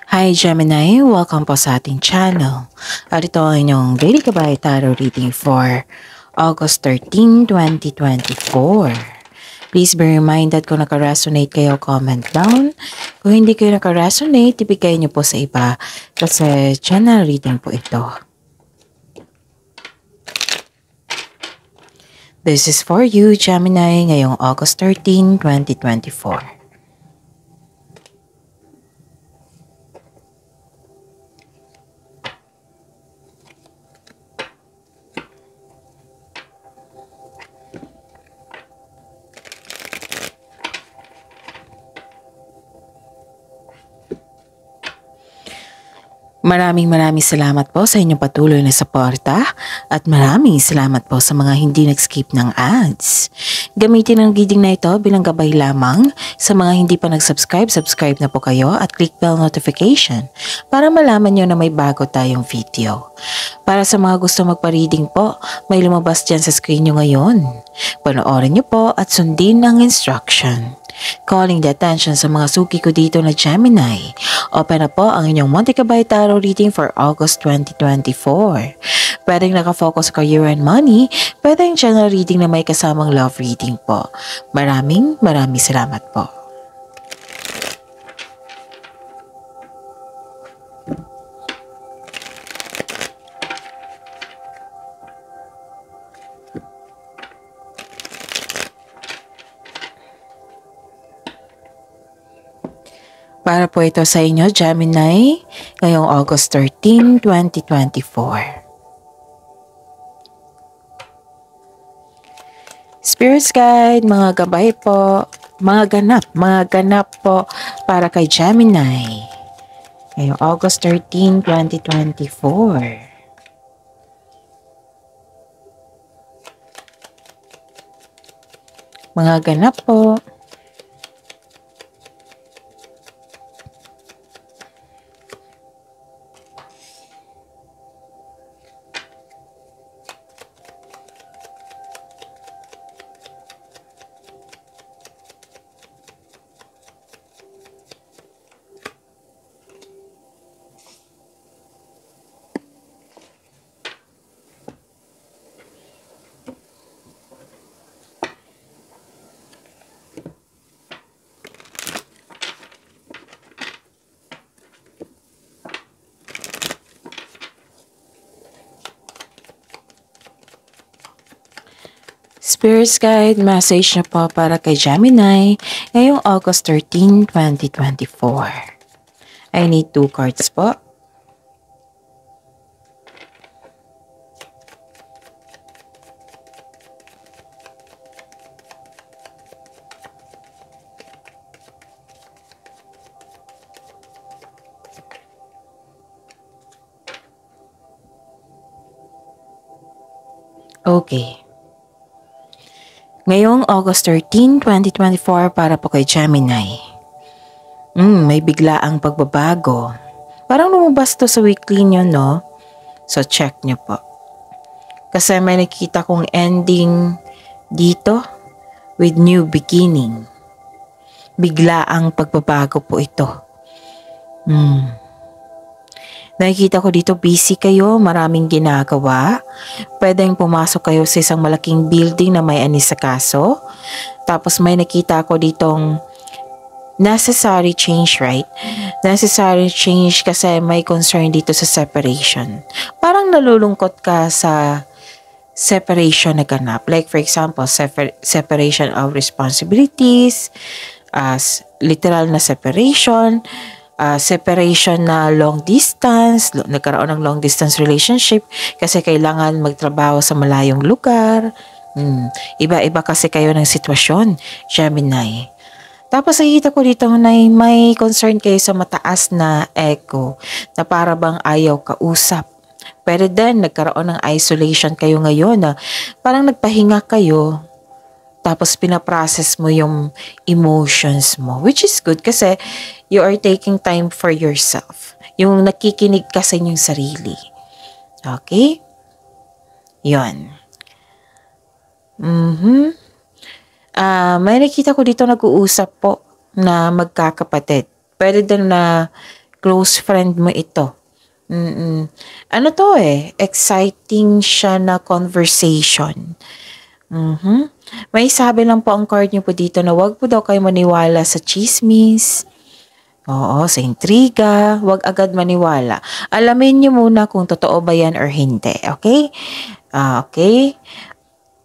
Hi Gemini, welcome po sa ating channel. At ito ang inyong Daily Kabay Tarot Reading for August 13, 2024. Please be reminded kung naka-resonate kayo, comment down. Kung hindi kayo naka-resonate, ibigay niyo po sa iba kasi general reading po ito. This is for you, Gemini, ngayong August 13, 2024. Maraming salamat po sa inyong patuloy na suporta at maraming salamat po sa mga hindi nag-skip ng ads. Gamitin ang reading na ito bilang gabay lamang. Sa mga hindi pa nag-subscribe, subscribe na po kayo at click bell notification para malaman nyo na may bago tayong video. Para sa mga gusto magpa-reading po, may lumabas dyan sa screen nyo ngayon. Panoorin nyo po at sundin ang instruction. Calling the attention sa mga suki ko dito na Gemini. Open na po ang inyong Monte Cabay Tarot Reading for August 2024. Pwedeng nakafocus sa career and money, pwedeng general reading na may kasamang love reading po. Maraming salamat po. Para po ito sa inyo, Gemini, ngayong August 13, 2024. Spirits Guide, mga gabay po, mga ganap po para kay Gemini, ngayong August 13, 2024. Mga ganap po. Spirits Guide, message na po para kay Gemini ngayong August 13, 2024. I need 2 cards po. Okay. Ngayong August 13, 2024 para po kay Gemini. May biglaang pagbabago. Parang lumabas to sa weekly nyo, no? So check nyo po. Kasi may nakita kong ending dito with new beginning. Biglaang pagbabago po ito. Nakikita ko dito busy kayo, maraming ginagawa. Pwedeng pumasok kayo sa isang malaking building na may anisakaso. Tapos may nakita ko ditong necessary change, right? Necessary change kasi may concern dito sa separation. Parang nalulungkot ka sa separation na ganap. Like for example, separation of responsibilities, literal na separation, separation na long distance, nagkaroon ng long distance relationship kasi kailangan magtrabaho sa malayong lugar. Iba-iba kasi kayo ng sitwasyon, Gemini. Tapos nakikita ko dito na may concern kayo sa mataas na ego na para bang ayaw kausap. Pero then nagkaroon ng isolation kayo ngayon na parang nagpahinga kayo. Tapos pinaprocess mo yung emotions mo, which is good kasi you are taking time for yourself. Yung nakikinig ka sa inyong sarili. Okay? Yon. May nakita ko dito nag-uusap po na magkakapatid. Pwede din na Close friend mo ito. Ano to eh? Exciting siya na conversation. May sabi lang po ang card niyo po dito na wag po daw kayo maniwala sa chismis. Oo, sa intriga. Wag agad maniwala. Alamin niyo muna kung totoo ba yan or hindi. Okay? Okay?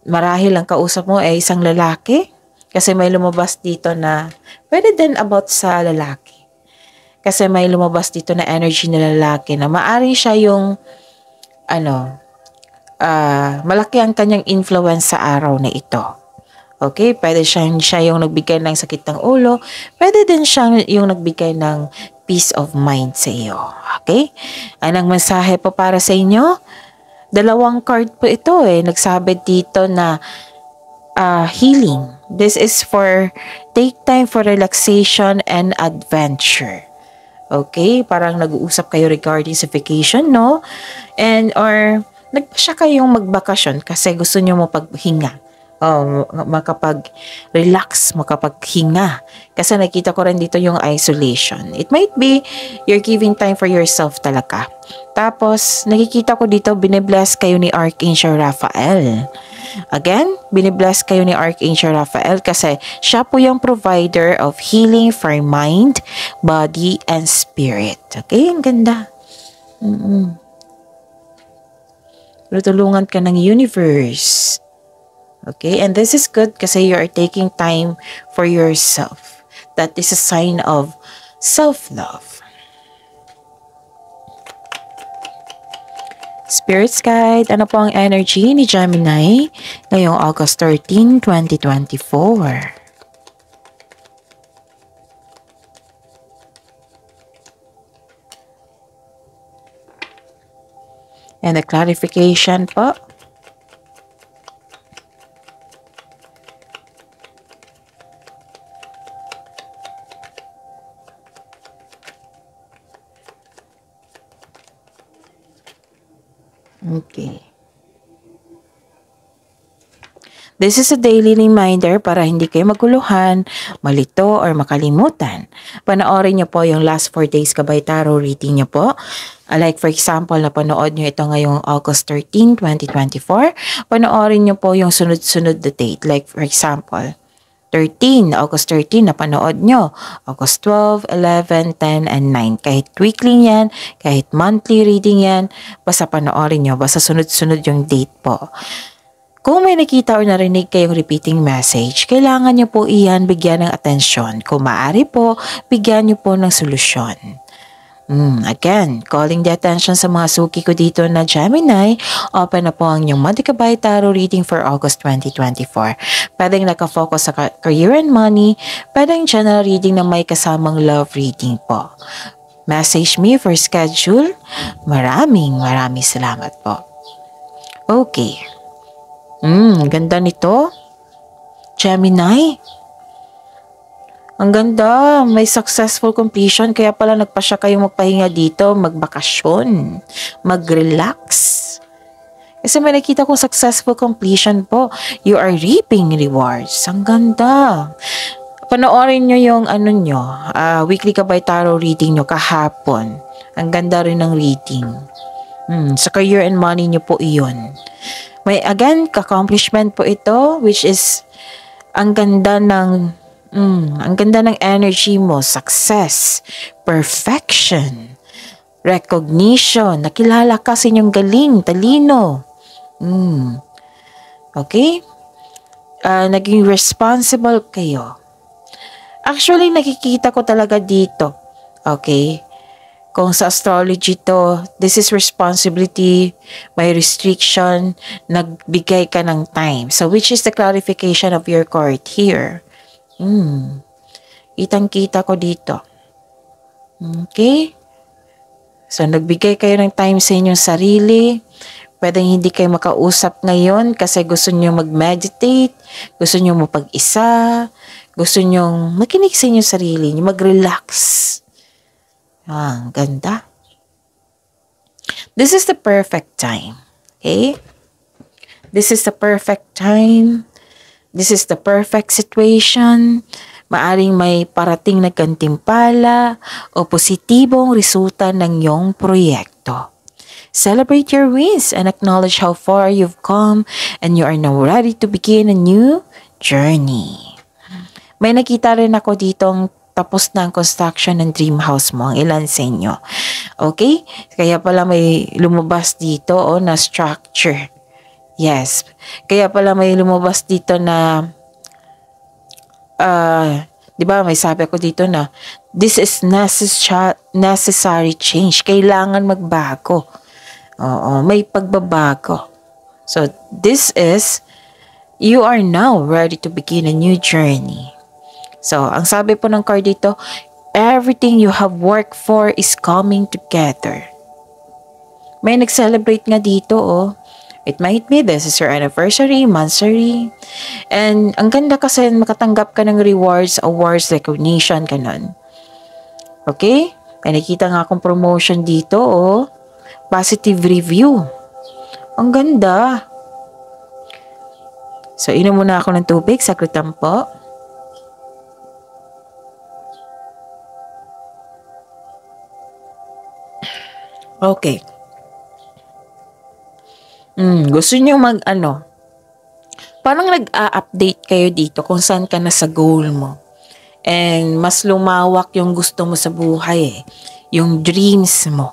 Marahil ang kausap mo ay isang lalaki. Kasi may lumabas dito na pwede din about sa lalaki. Kasi may lumabas dito na energy na lalaki na maaari siya yung malaki ang kanyang influence sa araw na ito. Okay? Pwede siya yung nagbigay ng sakit ng ulo. Pwede din siya yung nagbigay ng peace of mind sa iyo. Okay? Anong mensahe po para sa inyo? 2 card po ito eh. Nagsabi dito na healing. This is for take time for relaxation and adventure. Okay? Parang nag-uusap kayo regarding sa vacation, no? Or nagpasya kayong magbakasyon kasi gusto nyo mo paghinga. Makapag-relax, makapaghinga. Kasi nakita ko rin dito yung isolation. It might be you're giving time for yourself talaga. Tapos, nakikita ko dito, binibless kayo ni Archangel Raphael. Again, binibless kayo ni Archangel Raphael kasi siya po yung provider of healing for mind, body, and spirit. Okay, ang ganda. Tutulungan ka ng universe. Okay, and this is good kasi you are taking time for yourself. That is a sign of self-love. Spirits Guide, ano po ang energy ni Gemini ngayong August 13, 2024? And the clarification po. Okay. This is a daily reminder para hindi kayo maguluhan, malito, or makalimutan. Panoorin niyo po yung last 4 days Gabay Tarot reading niyo po. Like for example, napanood niyo ito ngayong August 13, 2024. Panoorin niyo po yung sunod-sunod na date. Like for example, August 13, napanood nyo. August 12, 11, 10, and 9. Kahit weekly yan, kahit monthly reading yan, basta panoorin nyo, basta sunod-sunod yung date po. Kung may nakita o narinig kayong repeating message, kailangan nyo po iyan bigyan ng atensyon. Kung maaari po, bigyan nyo po ng solusyon. Again, calling the attention sa mga suki ko dito na Gemini, open na po ang inyong Monthly Gabay Tarot reading for August 2024. Pwedeng nakafocus sa career and money, pwedeng general reading na may kasamang love reading po. Message me for schedule. Maraming salamat po. Okay. Ganda nito. Gemini. Ang ganda, may successful completion, kaya pala nagpasya kayong magpahinga dito, magbakasyon, mag-relax. Kasi may nakita kong successful completion po, you are reaping rewards. Ang ganda. Panoorin nyo yung weekly Gabay Tarot reading nyo kahapon. Ang ganda rin ng reading. Sa career and money nyo po iyon. May again, accomplishment po ito, which is ang ganda ng energy mo, success, perfection, recognition, nakilala ka sa inyong galing, talino. Okay? Naging responsible kayo. Actually, nakikita ko talaga dito. Okay? Kung sa astrology to, this is responsibility, may restriction, nagbigay ka ng time. So, which is the clarification of your card here? Kitang-kita ko dito. Okay? So, nagbigay kayo ng time sa inyong sarili. Pwedeng hindi kayo makausap ngayon kasi gusto nyo mag-meditate, gusto nyo mapag-isa, gusto nyo makinig sa inyong sarili, mag-relax. Ang ganda. This is the perfect time. Okay? This is the perfect time This is the perfect situation. Maaring may parating na gantimpala o positibong resulta ng iyong proyekto. Celebrate your wins and acknowledge how far you've come and you are now ready to begin a new journey. May nakita rin ako ditong tapos na ang construction ng dream house mo. Ang ilan sa inyo. Okay? Kaya pala may lumabas dito na structure. Yes. Kaya pala may lumabas dito na di ba may sabi ako dito na this is necessary change. Kailangan magbago. Oo, may pagbabago. So this is you are now ready to begin a new journey. So, ang sabi po ng card dito, everything you have worked for is coming together. May nag-celebrate nga dito, It might be this is your anniversary, monthsary. And ang ganda kasi makatanggap ka ng rewards, awards, recognition, ganun. Okay? May nakita nga akong promotion dito, Positive review. Ang ganda. So, inom muna ako ng tubig. Saglitan po. Okay. Gusto niyo parang nag-a-update kayo dito kung saan ka na sa goal mo. And mas lumawak yung gusto mo sa buhay yung dreams mo.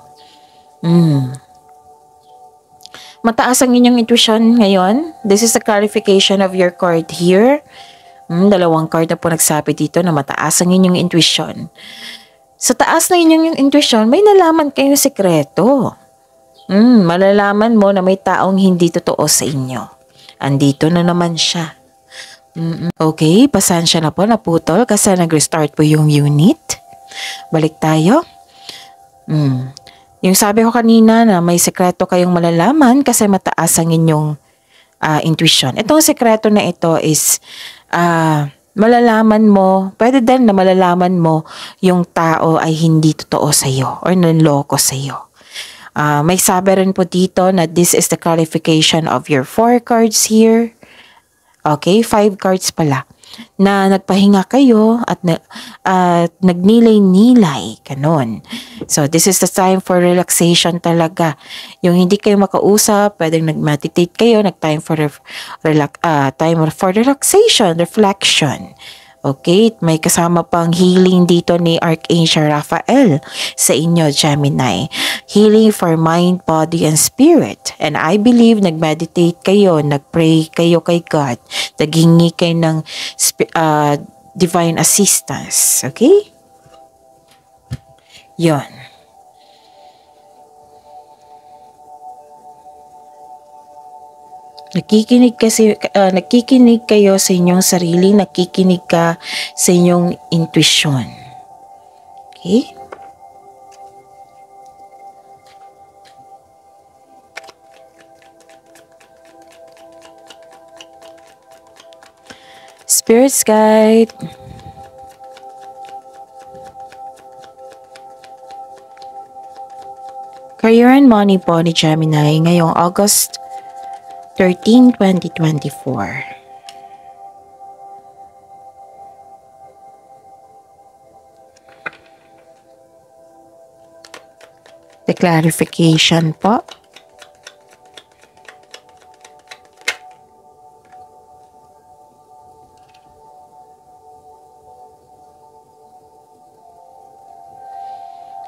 Mataas ang inyong intuition ngayon. This is a clarification of your card here. Dalawang card na po nagsabi dito na mataas ang inyong intuition. Sa taas na inyong intuition, may nalaman kayong sekreto. Malalaman mo na may taong hindi totoo sa inyo. Andito na naman siya. Okay, pasensya na po, naputol kasi nag-restart po yung unit. Balik tayo. Yung sabi ko kanina na may sekreto kayong malalaman kasi mataas ang inyong intuition. Itong sekreto na ito is malalaman mo, pwede din na malalaman mo yung tao ay hindi totoo sa iyo or nanloko sa iyo. May sabi rin po dito na this is the clarification of your 4 cards here. Okay, 5 cards pala. Na nagpahinga kayo at nagnilay-nilay, kanon. So, this is the time for relaxation talaga. Yung hindi kayo makausap, pwedeng nag-meditate kayo, nag-time for relaxation, reflection. Okay, may kasama pang healing dito ni Archangel Raphael sa inyo, Gemini. Healing for mind, body, and spirit. And I believe nag-meditate kayo, nag-pray kayo kay God, naghingi kayo ng divine assistance. Okay? Yon. Nakikinig kayo sa inyong sarili, nakikinig ka sa inyong intuition. Okay? Spirit's guide. Career and money po ni Gemini ngayong August 13, 2024. The clarification po.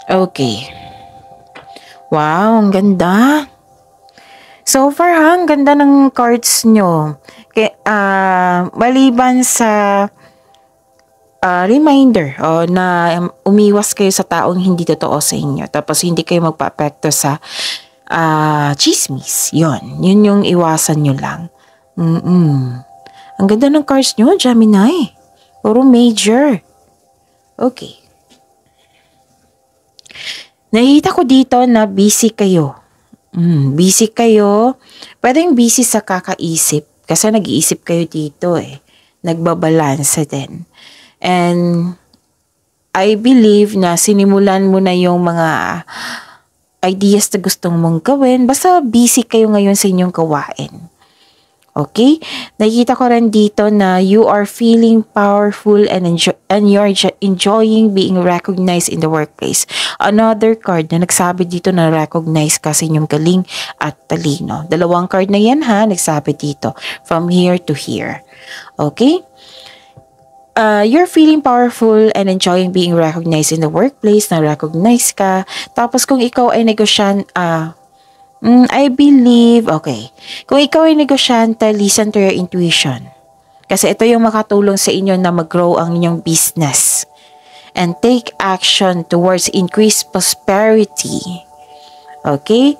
Okay. Wow, ang ganda. So far ang ganda ng cards nyo. Maliban sa reminder na umiwas kayo sa taong hindi totoo sa inyo. Tapos hindi kayo magpa-apekto sa chismis. Yun yung iwasan nyo lang. Ang ganda ng cards nyo, Gemini. Puro major. Okay. Nakita ko dito na busy kayo. Busy kayo. Pwedeng busy sa kakaisip. Kasi nag-iisip kayo dito Nagbabalansa din. And I believe na sinimulan mo na yung mga ideas na gustong mong gawin. Basta busy kayo ngayon sa inyong gawain. Okay? Nakikita ko rin dito na you are feeling powerful and you're enjoying being recognized in the workplace. Another card na nagsabi dito na recognize kasi yung galing at talino. Dalawang card na yan ha, nagsabi dito. From here to here. Okay? You're feeling powerful and enjoying being recognized in the workplace, na-recognize ka. Tapos kung ikaw ay I believe, okay. Kung ikaw ay negosyante, listen to your intuition. Kasi ito yung makatulong sa inyo na mag-grow ang inyong business. And take action towards increased prosperity. Okay?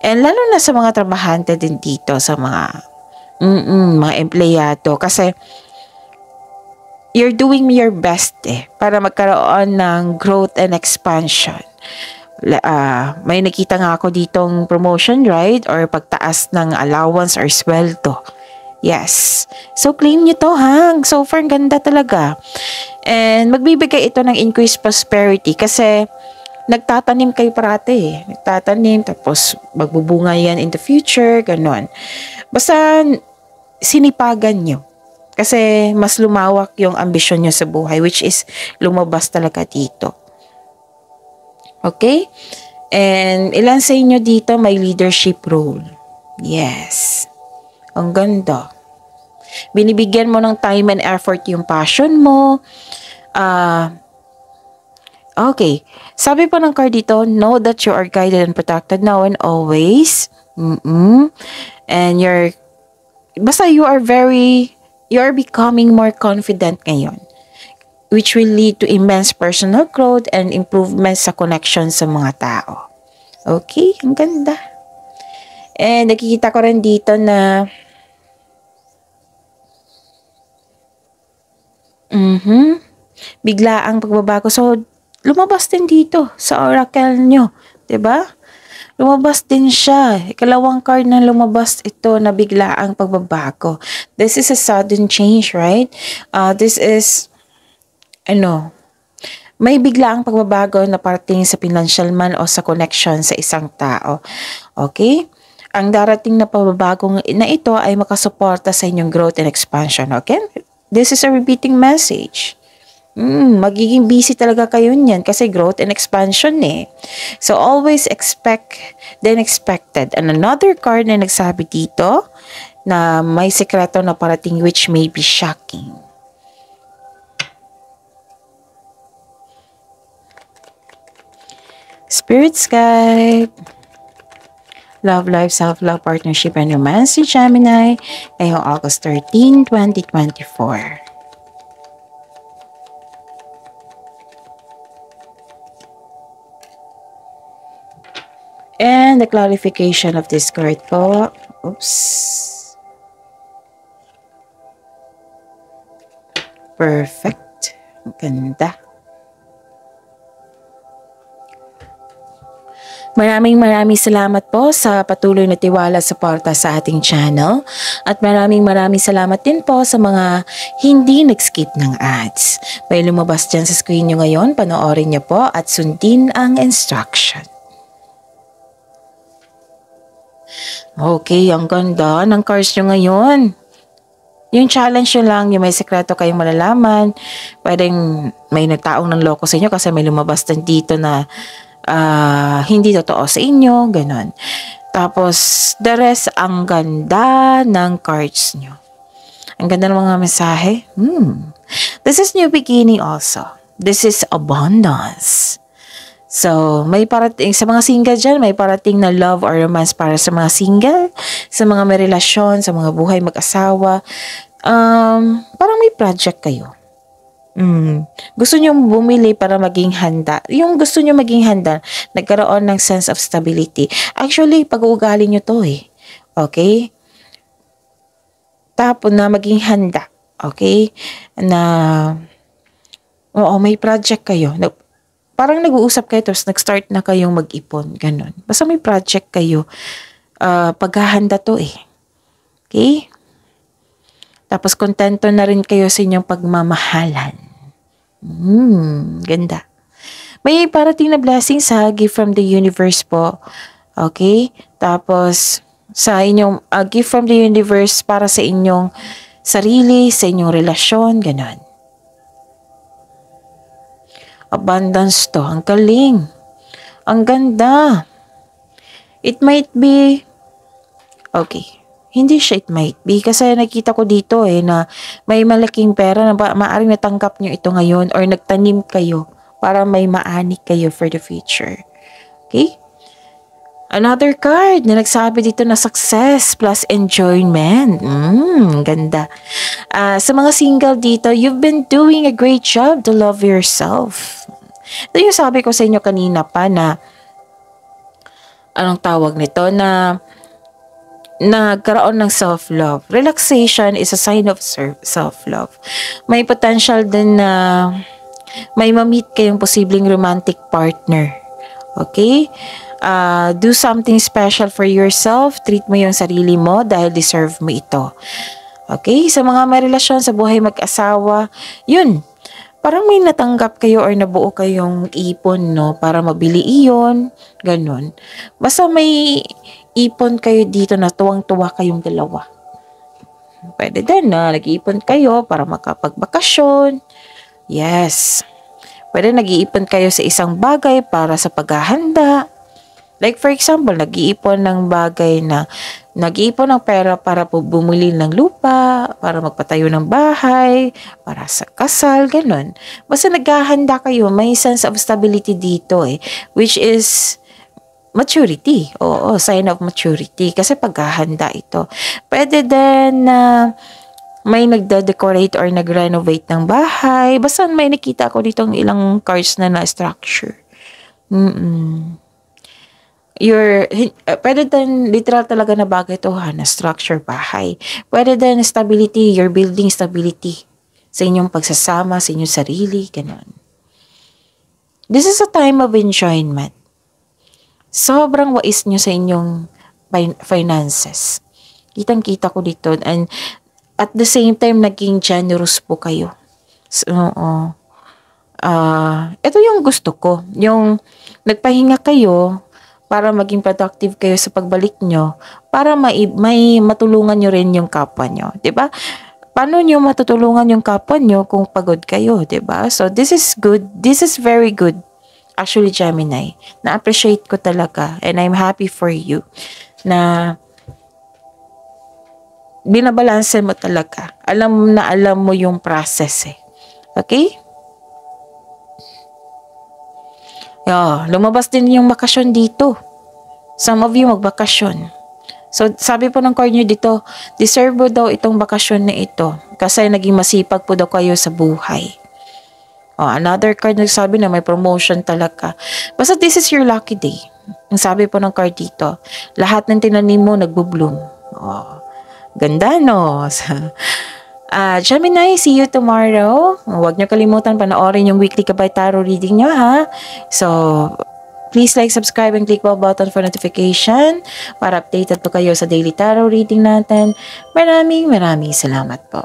And lalo na sa mga trabahante din dito, sa mga empleyado. Kasi you're doing your best para magkaroon ng growth and expansion. May nakita nga ako ditong promotion, right? Or pagtaas ng allowance or sweldo. Yes. So, claim nyo to, ha? So far, ganda talaga. And magbibigay ito ng increased prosperity kasi nagtatanim kayo parati. Nagtatanim, tapos magbubunga yan in the future, ganon. Basta, sinipagan nyo. Kasi mas lumawak yung ambisyon nyo sa buhay, which is lumabas talaga dito. Okay? And ilan sa inyo dito may leadership role? Yes. Ang ganda. Binibigyan mo ng time and effort yung passion mo. Okay. Sabi pa ng card dito, know that you are guided and protected now and always. And basta you are becoming more confident ngayon, which will lead to immense personal growth and improvements sa connection sa mga tao. Okay, ang ganda. And nakikita ko rin dito na bigla ang pagbabago. So, lumabas din dito sa oracle nyo. 'Di ba? Lumabas din siya. Ikalawang card na lumabas ito na bigla ang pagbabago. This is a sudden change, right? This is may biglaang pagbabago na parating sa financial man o sa connection sa isang tao. Okay? Ang darating na pagbabago na ito ay makasuporta sa inyong growth and expansion. Okay? This is a repeating message. Magiging busy talaga kayo niyan kasi growth and expansion So, always expect the unexpected. And another card na nagsabi dito na may sekreto na parating which may be shocking. Spirit Guide, Love Life, Self-Love, Partnership, and Romance si Gemini ngayong August 13, 2024. And the clarification of this card po. Oops. Perfect. Ganda. Maraming salamat po sa patuloy na tiwala sa suporta sa ating channel at maraming salamat din po sa mga hindi nag-skip ng ads. May lumabas dyan sa screen nyo ngayon, panoorin nyo po at sundin ang instruction. Okay, ang ganda ng cards nyo ngayon. Yung challenge nyo lang, yung may sekreto kayong malalaman, pwedeng may nagtaong ng loko sa inyo kasi may lumabas din dito na hindi totoo sa inyo, ganon. Tapos, the rest, ang ganda ng cards nyo. Ang ganda ng mga mensahe. This is new beginning also. This is abundance. So, may parating, sa mga single dyan, may parating na love or romance para sa mga single, sa mga may relasyon, sa mga buhay mag-asawa. Parang may project kayo. Gusto nyo bumili para maging handa. Yung gusto nyo maging handa, nagkaroon ng sense of stability. Actually, pag-uugali nyo to Okay? Tapos na maging handa. Okay? Na, may project kayo. Parang nag-uusap kayo, tapos nag-start na kayong mag-ipon. Ganon. Basta may project kayo. Paghahanda to Okay? Tapos kontento na rin kayo sa inyong pagmamahalan. Ganda. May parating na blessings gift from the universe po. Okay? Tapos, sa inyong gift from the universe para sa inyong sarili, sa inyong relasyon, ganon. Abundance to, ang galing. Ang ganda. It might be, okay, hindi siya it might be kasi nakita ko dito na may malaking pera na maaaring natanggap nyo ito ngayon or nagtanim kayo para may maanik kayo for the future. Okay? Another card na nagsabi dito na success plus enjoyment. Ganda. Sa mga single dito, you've been doing a great job to love yourself. Ito yung sabi ko sa inyo kanina pa na anong tawag nito na nagkaroon ng self-love. Relaxation is a sign of self-love. May potential din na may ma-meet kayong posibleng romantic partner. Okay? Do something special for yourself. Treat mo yung sarili mo dahil deserve mo ito. Okay? Sa mga may relasyon sa buhay mag-asawa, yun. Parang may natanggap kayo or nabuo kayong ipon, no? Para mabili iyon. Ganon. Basta may ipon kayo dito na tuwang-tuwa kayong dalawa. Pwede din na nag-iipon kayo para makapagbakasyon. Yes. Pwede nag-iipon kayo sa isang bagay para sa paghahanda. Like for example, nag-iipon ng pera para po bumili ng lupa, para magpatayo ng bahay, para sa kasal, ganun. Basta naghahanda kayo, may sense of stability dito which is maturity. Oo, sign of maturity. Kasi paghahanda ito. Pwede din na may nagde-decorate or nag-renovate ng bahay. Basta may nakita ko ditong ilang cards na structure. Pwede din, literal talaga na bagay ito na structure bahay. Pwede din stability, you're building stability sa inyong pagsasama, sa inyong sarili, ganun. This is a time of enjoyment. Sobrang wais nyo sa inyong finances. Kitang-kita ko dito. And at the same time, naging generous po kayo. So, ito yung gusto ko. Yung nagpahinga kayo para maging productive kayo sa pagbalik nyo, para may matulungan nyo rin yung kapwa nyo. Diba? Paano nyo matutulungan yung kapwa nyo kung pagod kayo? Diba? So, this is good. This is very good. Actually, Gemini, na-appreciate ko talaga and I'm happy for you na binabalanse mo talaga. Alam mo yung process Okay? Lumabas din yung bakasyon dito. Some of you magbakasyon. So, sabi po ng card nyo dito, deserve mo daw itong bakasyon na ito kasi naging masipag po daw kayo sa buhay. Another card nagsabi na may promotion talaga. Basta this is your lucky day. Ang sabi po ng card dito, lahat ng tinanim mo nagbo-bloom. Ganda, no? Gemini, see you tomorrow. Huwag nyo kalimutan panoorin yung weekly Gabay Tarot reading nyo, ha? So, please like, subscribe, and click bell button for notification para updated po kayo sa daily tarot reading natin. Maraming salamat po.